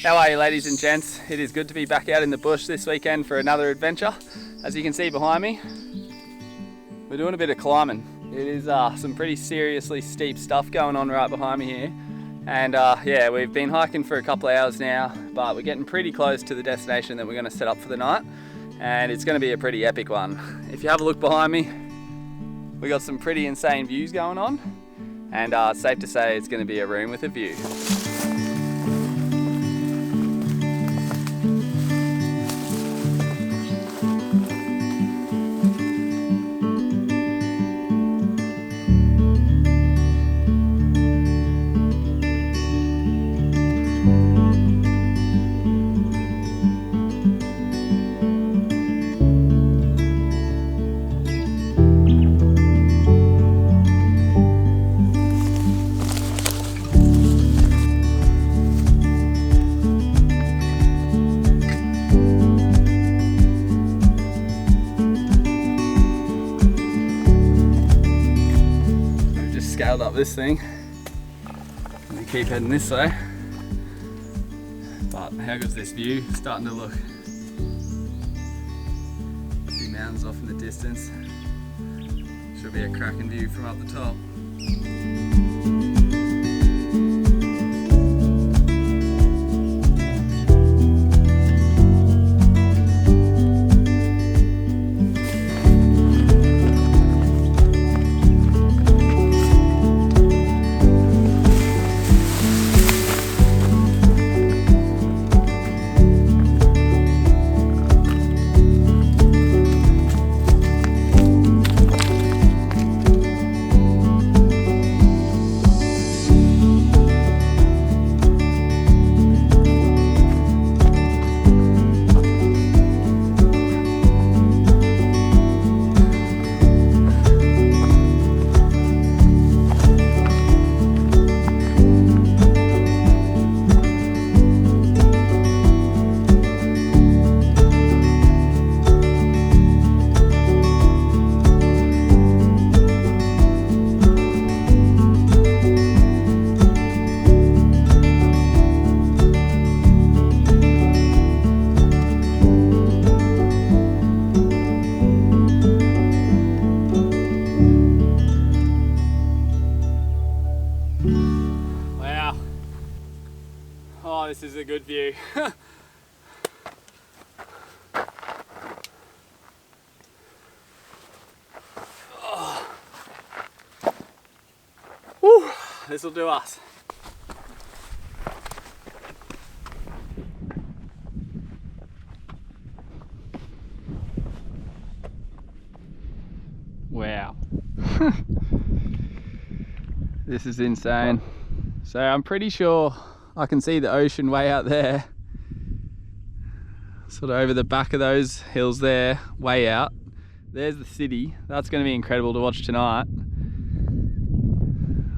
How are you, ladies and gents? It is good to be back out in the bush this weekend for another adventure. As you can see behind me, we're doing a bit of climbing. It is some pretty seriously steep stuff going on right behind me here. And yeah, we've been hiking for a couple of hours now, but we're getting pretty close to the destination that we're going to set up for the night. And it's going to be a pretty epic one. If you have a look behind me, we got some pretty insane views going on. And it's safe to say it's going to be a room with a view. Scaled up this thing and we keep heading this way, but how good's this view? Starting to look. Few mountains off in the distance. Should be a cracking view from up the top. Oh, this is a good view. Oh. Woo, this will do us. Wow. This is insane. So I'm pretty sure I can see the ocean way out there, sort of over the back of those hills there, way out. There's the city. That's going to be incredible to watch tonight.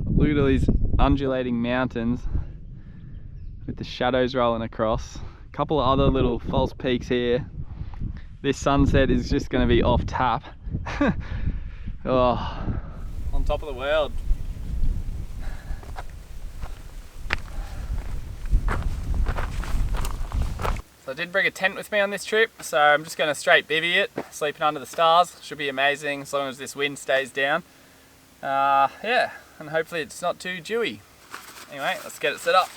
Look at all these undulating mountains with the shadows rolling across. A couple of other little false peaks here. This sunset is just going to be off tap. Oh, on top of the world. So I did bring a tent with me on this trip, so I'm just going to straight bivvy it, sleeping under the stars. Should be amazing as long as this wind stays down. Yeah, and hopefully it's not too dewy. Anyway, let's get it set up.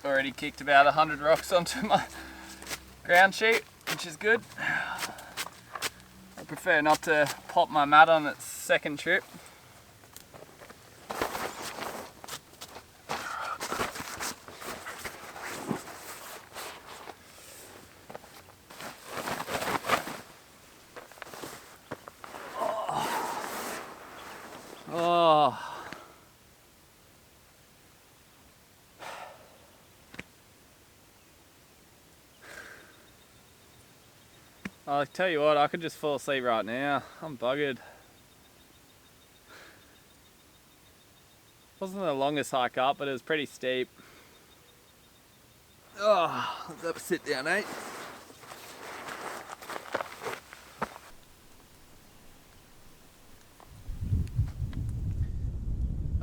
Already kicked about 100 rocks onto my ground sheet, which is good. I prefer not to pop my mat on its second trip. Oh. I'll tell you what, I could just fall asleep right now. I'm buggered. Wasn't the longest hike up, but it was pretty steep. Oh, let's have a sit down, eh?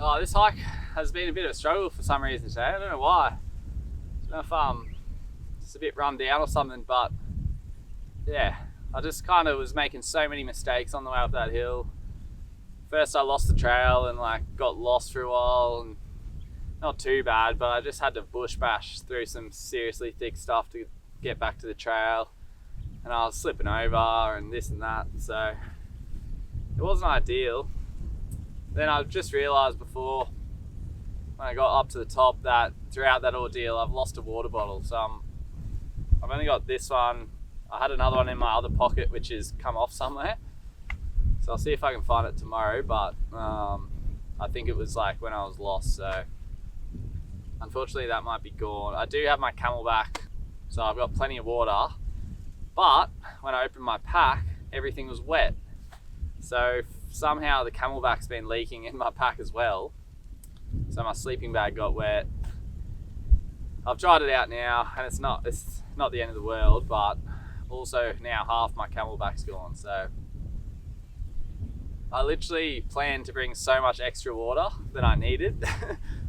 Oh, this hike has been a bit of a struggle for some reason today. I don't know why. I don't know if it's a bit run down or something, but yeah, I just kind of was making so many mistakes on the way up that hill. First I lost the trail and like got lost for a while, and not too bad, but I just had to bush bash through some seriously thick stuff to get back to the trail, and I was slipping over and this and that, so it wasn't ideal. Then I just realised before when I got up to the top that throughout that ordeal I've lost a water bottle, so I've only got this one. I had another one in my other pocket which has come off somewhere, so I'll see if I can find it tomorrow, but I think it was like when I was lost, so unfortunately that might be gone. I do have my Camelback, so I've got plenty of water, but when I opened my pack everything was wet, so somehow the Camelback's been leaking in my pack as well, so my sleeping bag got wet. I've dried it out now and it's not the end of the world, but also now half my Camelback's gone, so I literally planned to bring so much extra water than I needed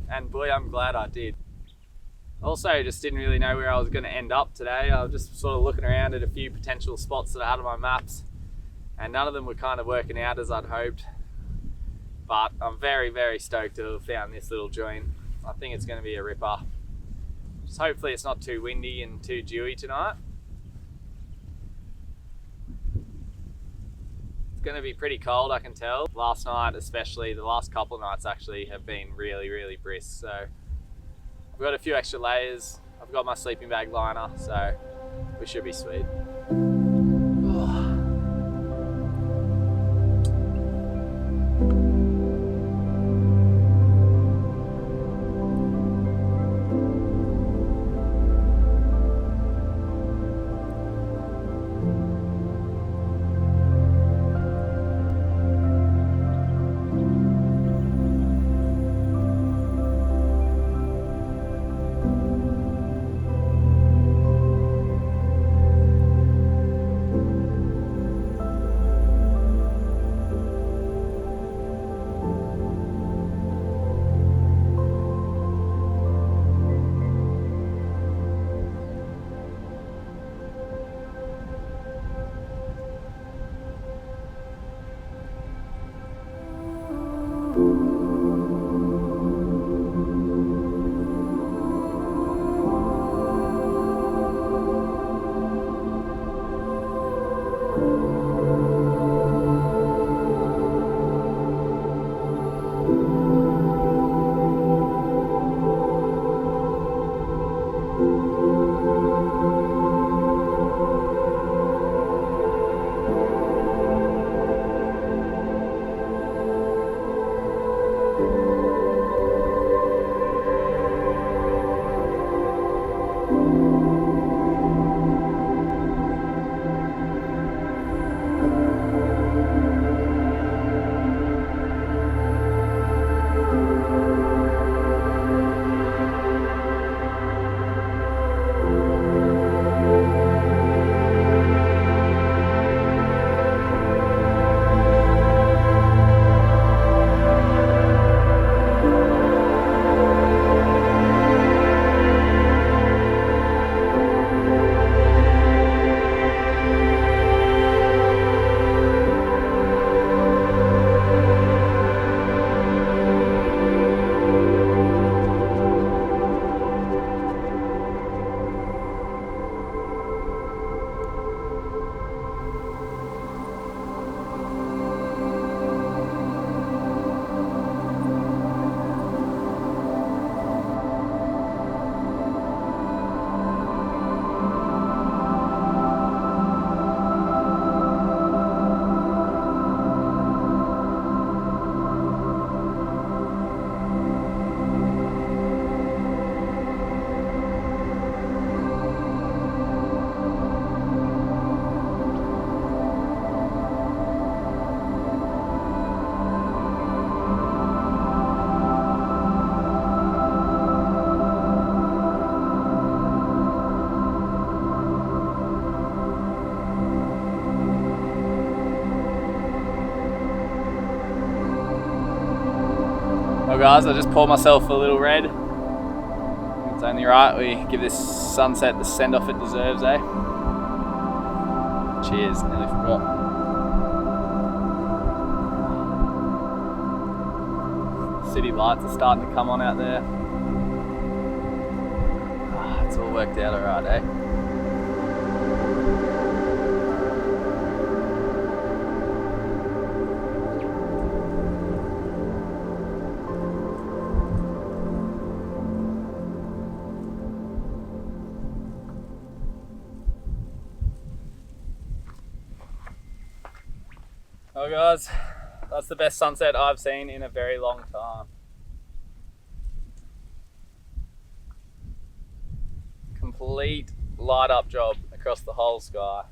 and boy I'm glad I did. Also just didn't really know where I was going to end up today. I was just sort of looking around at a few potential spots that I had on my maps, and none of them were kind of working out as I'd hoped, but I'm very, very stoked to have found this little joint. I think it's going to be a ripper. Just hopefully it's not too windy and too dewy tonight. It's going to be pretty cold, I can tell. Last night especially, the last couple of nights actually have been really, really brisk, so I've got a few extra layers. I've got my sleeping bag liner, so we should be sweet. Well guys, I just poured myself a little red. It's only right we give this sunset the send off it deserves, eh? Cheers, nearly forgot. City lights are starting to come on out there. It's all worked out alright, eh? Well guys, that's the best sunset I've seen in a very long time. Complete light up job across the whole sky.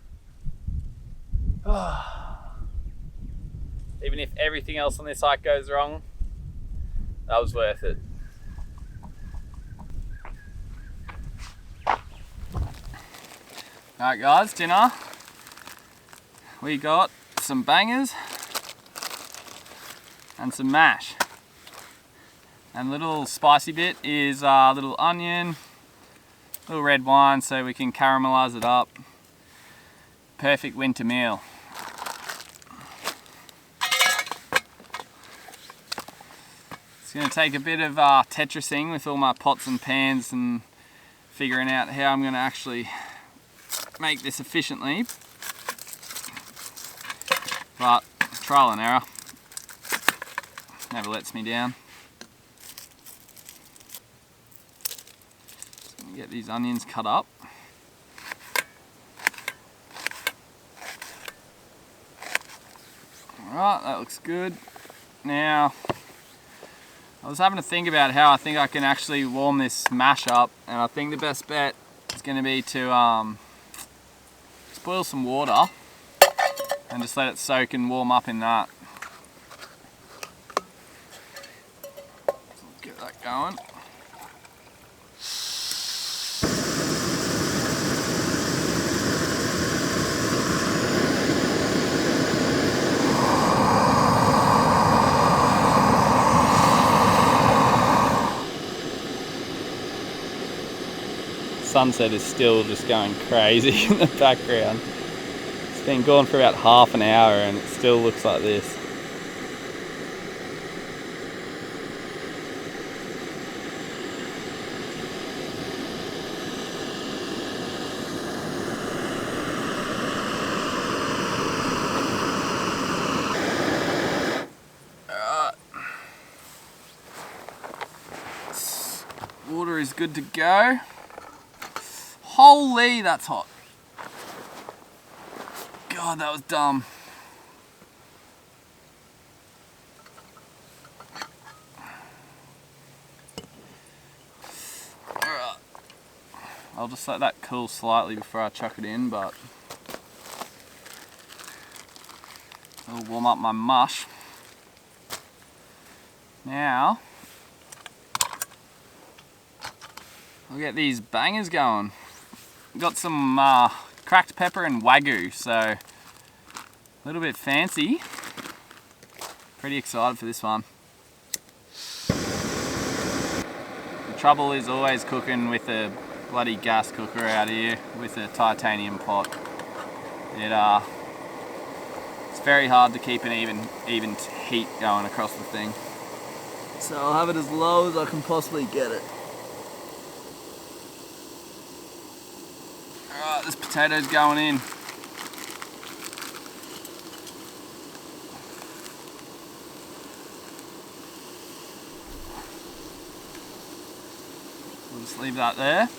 Even if everything else on this hike goes wrong, that was worth it. Alright guys, dinner. We got some bangers and some mash. And a little spicy bit is a little onion, little red wine so we can caramelize it up. Perfect winter meal. It's going to take a bit of Tetrising with all my pots and pans and figuring out how I'm going to actually make this efficiently. But trial and error never lets me down. Just going to get these onions cut up. Alright, that looks good. Now, I was having to think about how I think I can actually warm this mash up, and I think the best bet is going to be to just boil some water and just let it soak and warm up in that. So get that going. Sunset is still just going crazy in the background. It's been gone for about half an hour and it still looks like this. Alright. Water is good to go. Holy, that's hot. God, that was dumb. Alright. I'll just let that cool slightly before I chuck it in, but it'll warm up my mush. Now, I'll get these bangers going. Got some cracked pepper and wagyu, so a little bit fancy. Pretty excited for this one. The trouble is always cooking with a bloody gas cooker out here with a titanium pot. It's very hard to keep an even heat going across the thing. So I'll have it as low as I can possibly get it. Alright, this potato's going in. We'll just leave that there.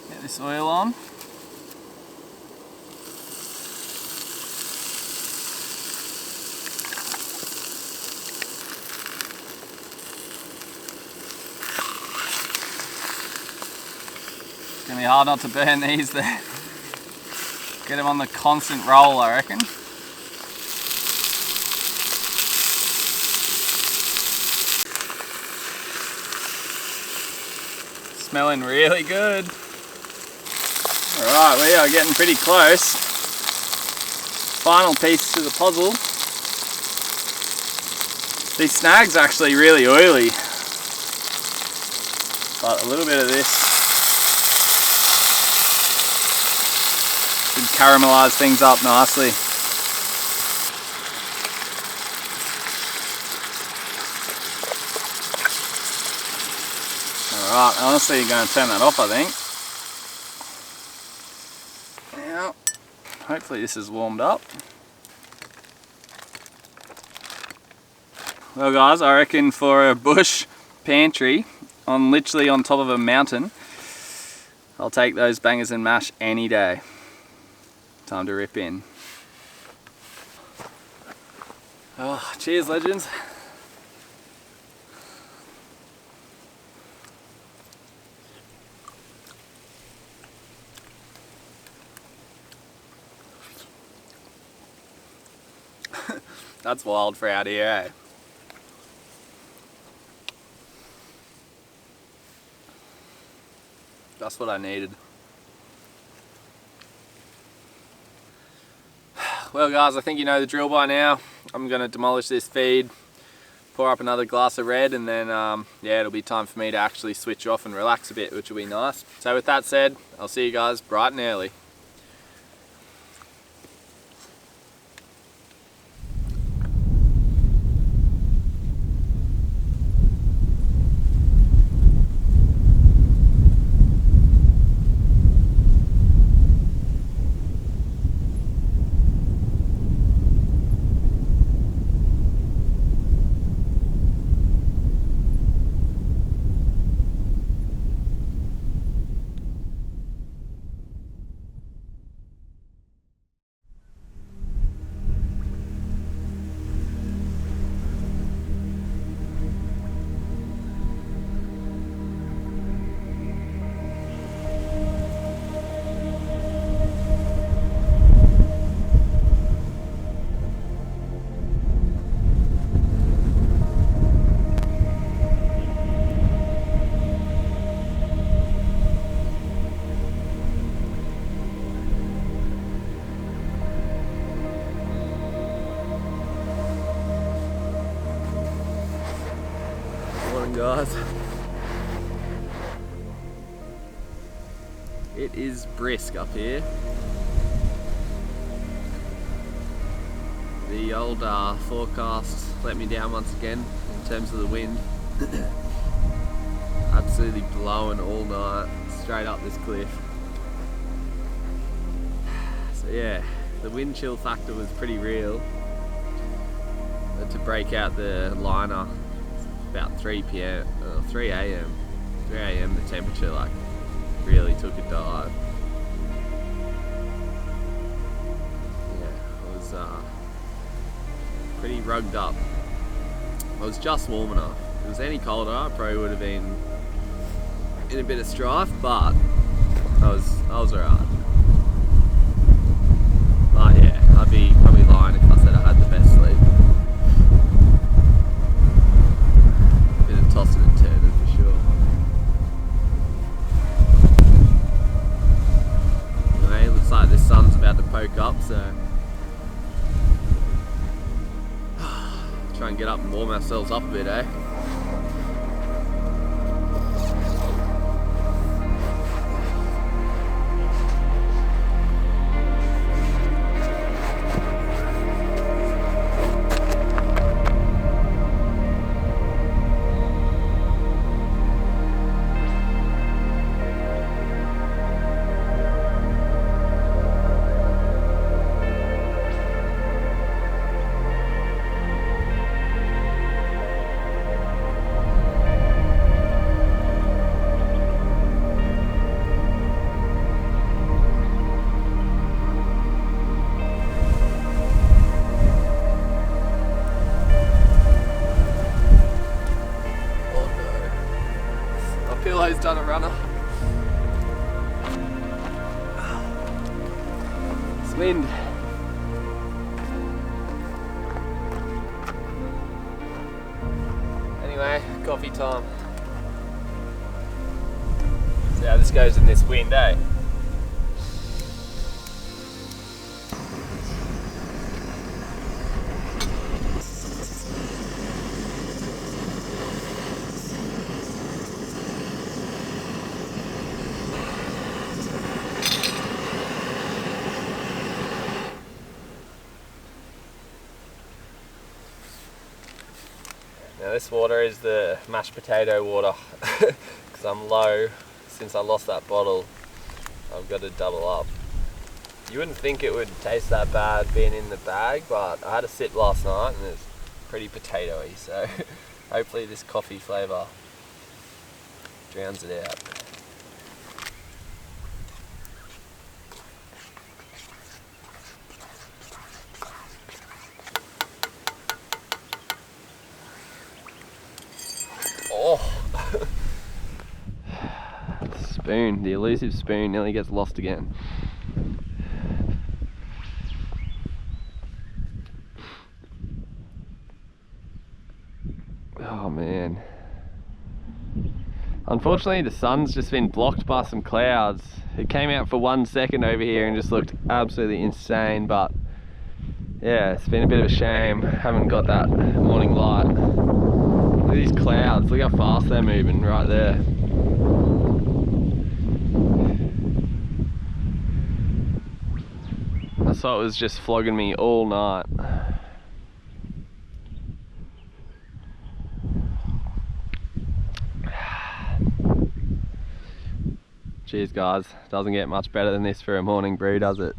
Get this oil on. It's going to be hard not to burn these there. Get them on the constant roll, I reckon. Smelling really good. Alright, we are getting pretty close. final piece to the puzzle. These snags are actually really oily, but a little bit of this should caramelise things up nicely. Alright, honestly you're going to turn that off, I think. Now, hopefully this is warmed up. Well guys, I reckon for a bush pantry literally on top of a mountain, I'll take those bangers and mash any day. Time to rip in. Oh, cheers legends. That's wild for out here, eh? That's what I needed. Well guys, I think you know the drill by now. I'm going to demolish this feed, pour up another glass of red, and then yeah, it'll be time for me to actually switch off and relax a bit, which will be nice. So with that said, I'll see you guys bright and early. Guys, it is brisk up here. The old forecast let me down once again in terms of the wind. Absolutely blowing all night straight up this cliff. So yeah, the wind chill factor was pretty real. Had to break out the liner about 3 p.m. 3 a.m. 3 a.m. the temperature like really took a dive. Yeah, I was pretty rugged up. I was just warm enough. If it was any colder, I probably would have been in a bit of strife, but I was alright. But yeah, I'd be probably lying if I said I had the best sleep. Tossing and turning for sure. Anyway, looks like the sun's about to poke up, so try and get up and warm ourselves up a bit, eh? Pillow's done a runner. It's wind. Anyway, coffee time. See how this goes in this wind, eh? Now this water is the mashed potato water because I'm low. Since I lost that bottle, I've got to double up. You wouldn't think it would taste that bad being in the bag, but I had a sip last night and it's pretty potatoey, so hopefully this coffee flavour drowns it out. Oh! Spoon, the elusive spoon nearly gets lost again. Oh man. Unfortunately the sun's just been blocked by some clouds. It came out for 1 second over here and just looked absolutely insane, but yeah, it's been a bit of a shame. Haven't got that morning light. Look at these clouds, look how fast they're moving right there. I thought it was just flogging me all night. Cheers guys, doesn't get much better than this for a morning brew, does it?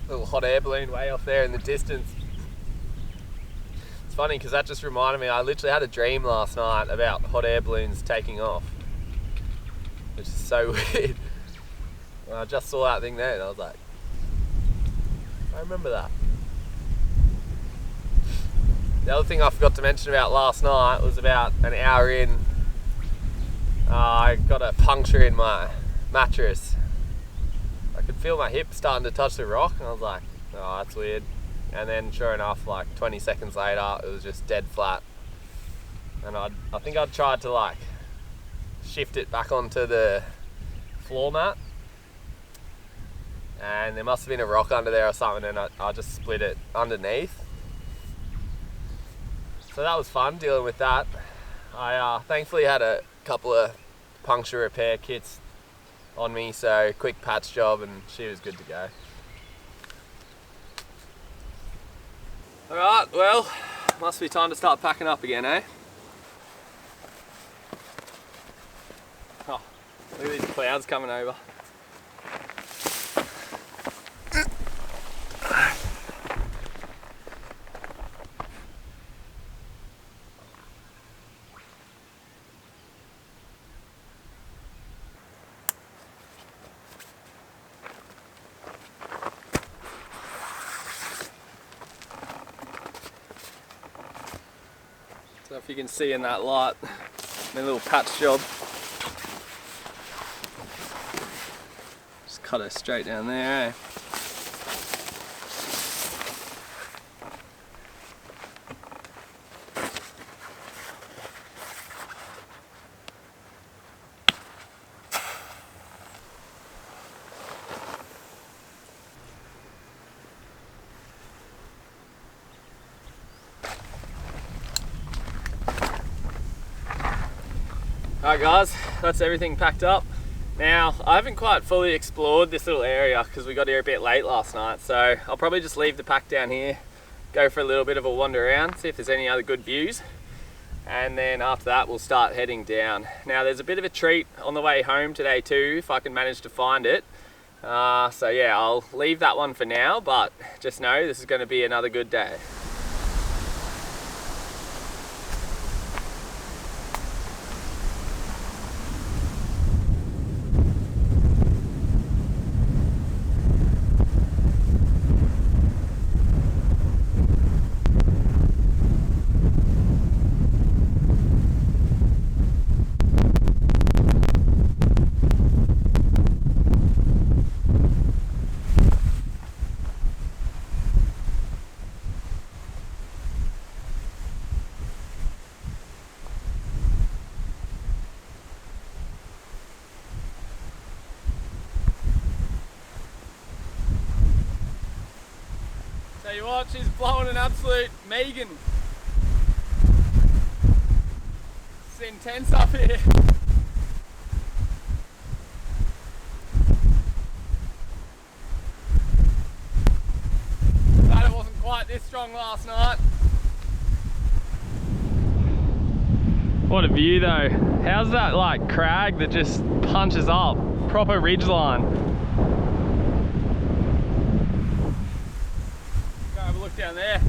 Little hot air balloon way off there in the distance. It's funny because that just reminded me, I literally had a dream last night about hot air balloons taking off, which is so weird. And I just saw that thing there and I was like, I remember that. The other thing I forgot to mention about last night was about an hour in, I got a puncture in my mattress. I could feel my hip starting to touch the rock and I was like, oh, that's weird. And then sure enough, like 20 seconds later, it was just dead flat. And I think I'd tried to like shift it back onto the floor mat. And there must have been a rock under there or something and I just split it underneath. So that was fun dealing with that. I thankfully had a couple of puncture repair kits on me, so quick patch job and she was good to go. Alright, well, must be time to start packing up again, eh? Oh, look at these clouds coming over. So if you can see in that light, my little patch job. Just cut her straight down there, eh? Alright guys, that's everything packed up. Now, I haven't quite fully explored this little area because we got here a bit late last night, so I'll probably just leave the pack down here, go for a little bit of a wander around, see if there's any other good views, and then after that we'll start heading down. Now there's a bit of a treat on the way home today too, if I can manage to find it. So yeah, I'll leave that one for now, but just know this is going to be another good day. Tell you what, she's blowing an absolute Megan. It's intense up here. Glad it wasn't quite this strong last night. What a view though. How's that like crag that just punches up? Proper ridge line. Go have a look down there.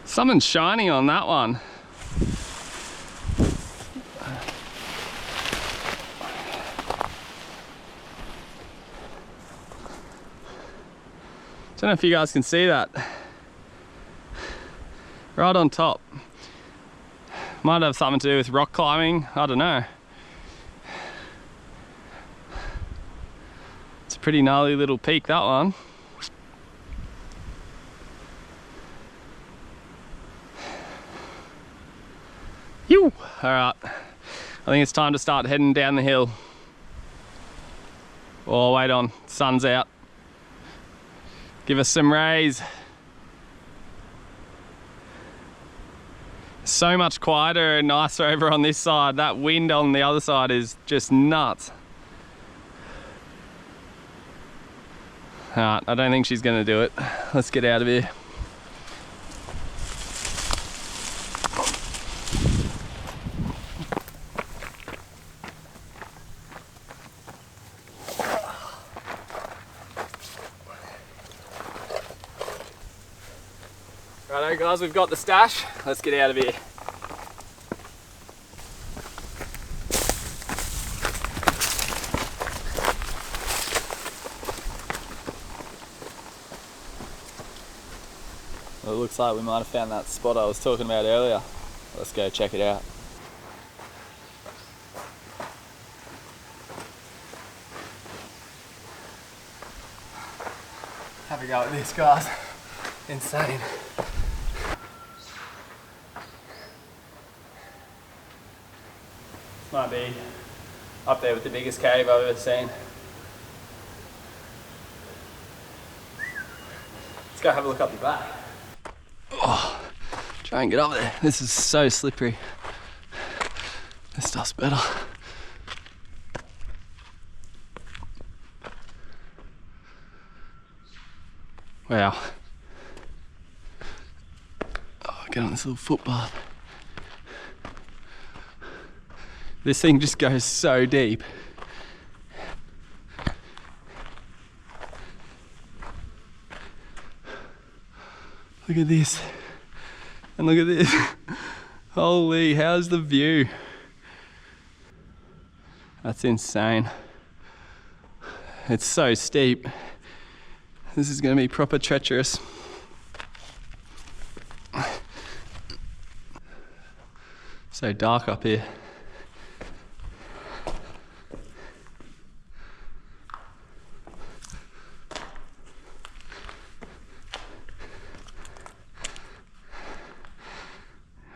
Something's shiny on that one. Don't know if you guys can see that. Right on top. Might have something to do with rock climbing, I don't know. It's a pretty gnarly little peak, that one. Alright, I think it's time to start heading down the hill. Oh, wait on, sun's out. Give us some rays. So much quieter and nicer over on this side. That wind on the other side is just nuts. Alright, I don't think she's gonna do it. Let's get out of here. Righto guys, we've got the stash. Let's get out of here. Well, it looks like we might have found that spot I was talking about earlier. Let's go check it out. Have a go at this, guys. Insane. Might be up there with the biggest cave I've ever seen. Let's go have a look up the back. Oh, try and get up there. This is so slippery. This stuff's better. Wow. Oh, get on this little footpath. This thing just goes so deep. Look at this. And look at this. Holy, how's the view? That's insane. It's so steep. This is going to be proper treacherous. So dark up here.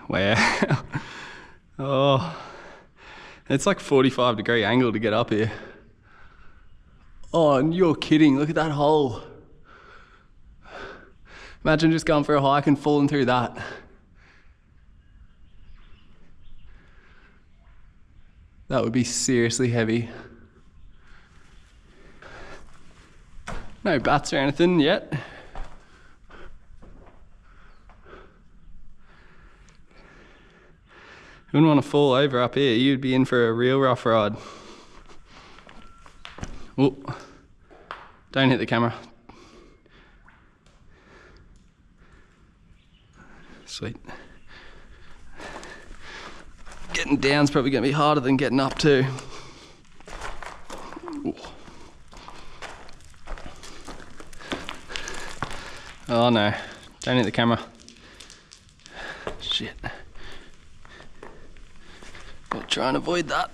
Wow. Oh, it's like 45-degree angle to get up here. Oh, and you're kidding. Look at that hole. Imagine just going for a hike and falling through that. That would be seriously heavy. No bats or anything yet. You wouldn't want to fall over up here. You'd be in for a real rough ride. Oh, don't hit the camera. Sweet. Getting down's probably going to be harder than getting up too. Ooh. Oh no, don't hit the camera. Shit. Gotta try and avoid that.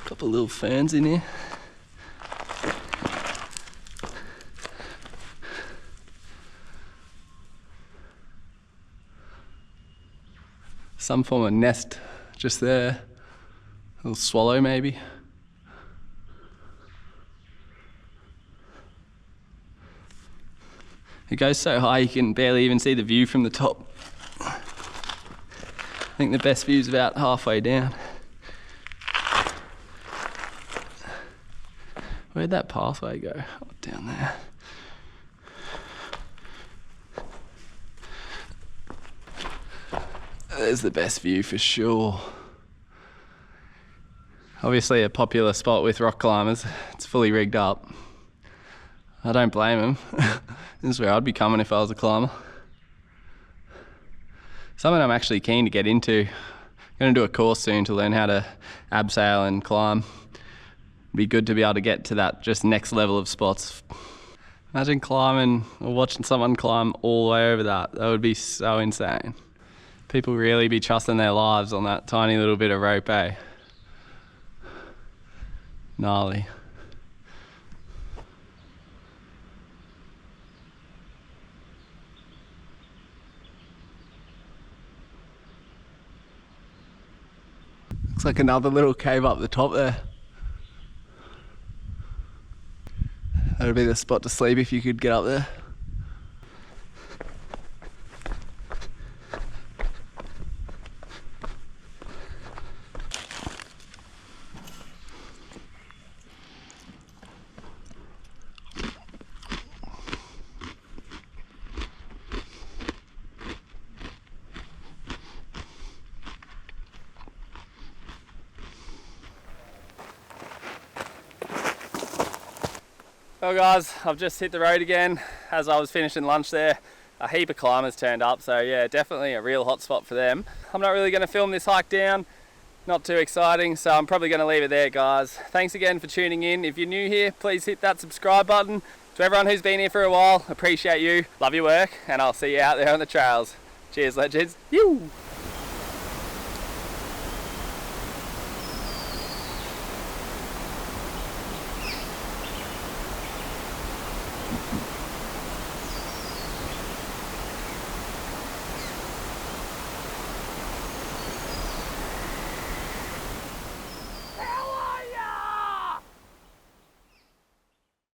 Couple little ferns in here. Some form of nest just there. A little swallow maybe. It goes so high you can barely even see the view from the top. I think the best view is about halfway down. Where'd that pathway go? Oh, down there. There's the best view for sure. Obviously a popular spot with rock climbers. It's fully rigged up. I don't blame them. This is where I'd be coming if I was a climber. Something I'm actually keen to get into. I'm going to do a course soon to learn how to abseil and climb. It'd be good to be able to get to that just next level of spots. Imagine climbing or watching someone climb all the way over that. That would be so insane. People really be trusting their lives on that tiny little bit of rope, eh? Gnarly. Looks like another little cave up the top there. That would be the spot to sleep if you could get up there. Well guys, I've just hit the road again. As I was finishing lunch there, a heap of climbers turned up, so yeah, definitely a real hot spot for them. I'm not really going to film this hike down, not too exciting, so I'm probably going to leave it there guys. Thanks again for tuning in. If you're new here, please hit that subscribe button. To everyone who's been here for a while, appreciate you, love your work, and I'll see you out there on the trails. Cheers legends. Yoo!